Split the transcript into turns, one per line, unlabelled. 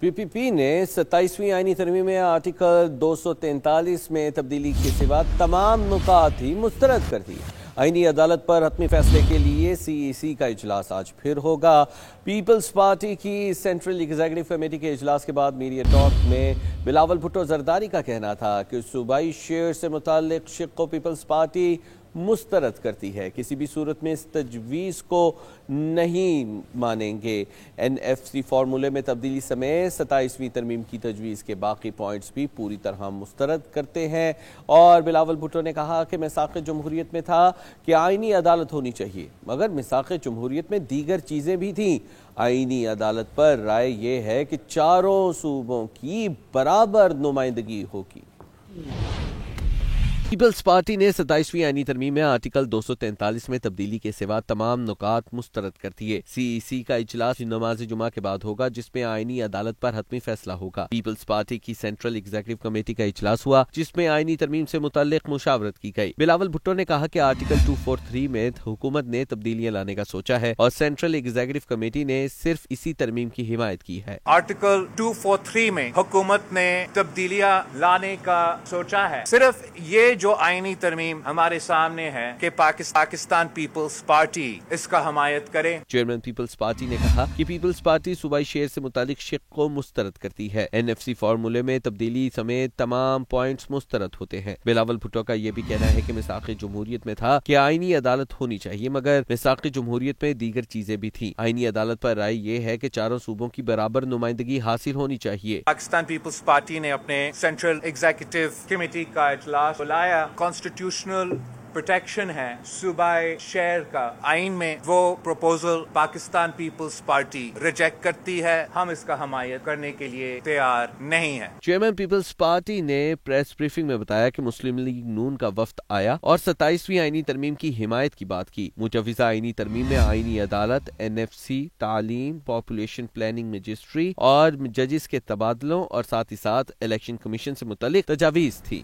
پی پی پی نے 27ویں آئینی ترمیم میں آرٹیکل 243 میں تبدیلی کے سوا تمام نکات ہی مسترد کر دی۔ آئینی عدالت پر حتمی فیصلے کے لیے سی ای سی کا اجلاس آج پھر ہوگا۔ پیپلز پارٹی کی سینٹرل ایگزیکٹو کمیٹی کے اجلاس کے بعد میڈیا ٹاک میں بلاول بھٹو زرداری کا کہنا تھا کہ صوبائی شیئر سے متعلق شق کو پیپلز پارٹی مسترد کرتی ہے، کسی بھی صورت میں اس تجویز کو نہیں مانیں گے۔ این ایف سی فارمولے میں تبدیلی سمیت 27ویں ترمیم کی تجویز کے باقی پوائنٹس بھی پوری طرح مسترد کرتے ہیں، اور بلاول بھٹو نے کہا کہ میثاق جمہوریت میں تھا کہ آئینی عدالت ہونی چاہیے، مگر میثاق جمہوریت میں دیگر چیزیں بھی تھیں۔ آئینی عدالت پر رائے یہ ہے کہ چاروں صوبوں کی برابر نمائندگی ہوگی۔ پیپلز پارٹی نے 27ویں آئینی ترمیم میں آرٹیکل 243 میں تبدیلی کے سوا تمام نکات مسترد کر دیے۔ سی ای سی کا اجلاس نماز جمعہ کے بعد ہوگا، جس میں آئینی عدالت پر حتمی فیصلہ ہوگا۔ پیپلز پارٹی کی سینٹرل ایگزیکٹو کمیٹی کا اجلاس ہوا، جس میں آئینی ترمیم سے متعلق مشاورت کی گئی۔ بلاول بھٹو نے کہا کہ آرٹیکل 243 میں حکومت نے تبدیلیاں لانے کا سوچا ہے اور سینٹرل ایگزیکٹو کمیٹی نے صرف اسی ترمیم کی حمایت کی ہے۔
آرٹیکل 243 میں حکومت نے تبدیلیاں لانے کا سوچا ہے، صرف یہ جو آئینی ترمیم ہمارے سامنے ہے کہ پاکستان پیپلز پارٹی اس کا حمایت کرے۔
چیئرمین پیپلز پارٹی نے کہا کہ پیپلز پارٹی صوبائی شیئر سے متعلق شق کو مسترد کرتی ہے۔ این ایف سی فارمولے میں تبدیلی سمیت تمام پوائنٹس مسترد ہوتے ہیں۔ بلاول بھٹو کا یہ بھی کہنا ہے کہ میثاق جمہوریت میں تھا کہ آئینی عدالت ہونی چاہیے، مگر میثاق جمہوریت میں دیگر چیزیں بھی تھیں۔ آئینی عدالت پر رائے یہ ہے کہ چاروں صوبوں کی برابر نمائندگی حاصل ہونی چاہیے۔
پاکستان پیپلز پارٹی نے اپنے سینٹرل ایگزیکٹو کمیٹی کا اجلاس بلایا۔ کانسٹیٹیوشنل پروٹیکشن ہے صوبائی شہر کا، آئین میں وہ پروپوزل پاکستان پیپلز پارٹی ریجیکٹ کرتی ہے، ہم اس کا حمایت کرنے کے لیے تیار نہیں ہیں۔
چیئرمین پیپلز پارٹی نے پریس بریفنگ میں بتایا کہ مسلم لیگ نون کا وفد آیا اور 27ویں آئینی ترمیم کی حمایت کی بات کی۔ مجوزہ آئینی ترمیم میں آئینی عدالت، این ایف سی، تعلیم، پاپولیشن پلاننگ رجسٹری اور ججز کے تبادلوں اور ساتھ ہی ساتھ الیکشن کمیشن سے متعلق تجاویز تھی۔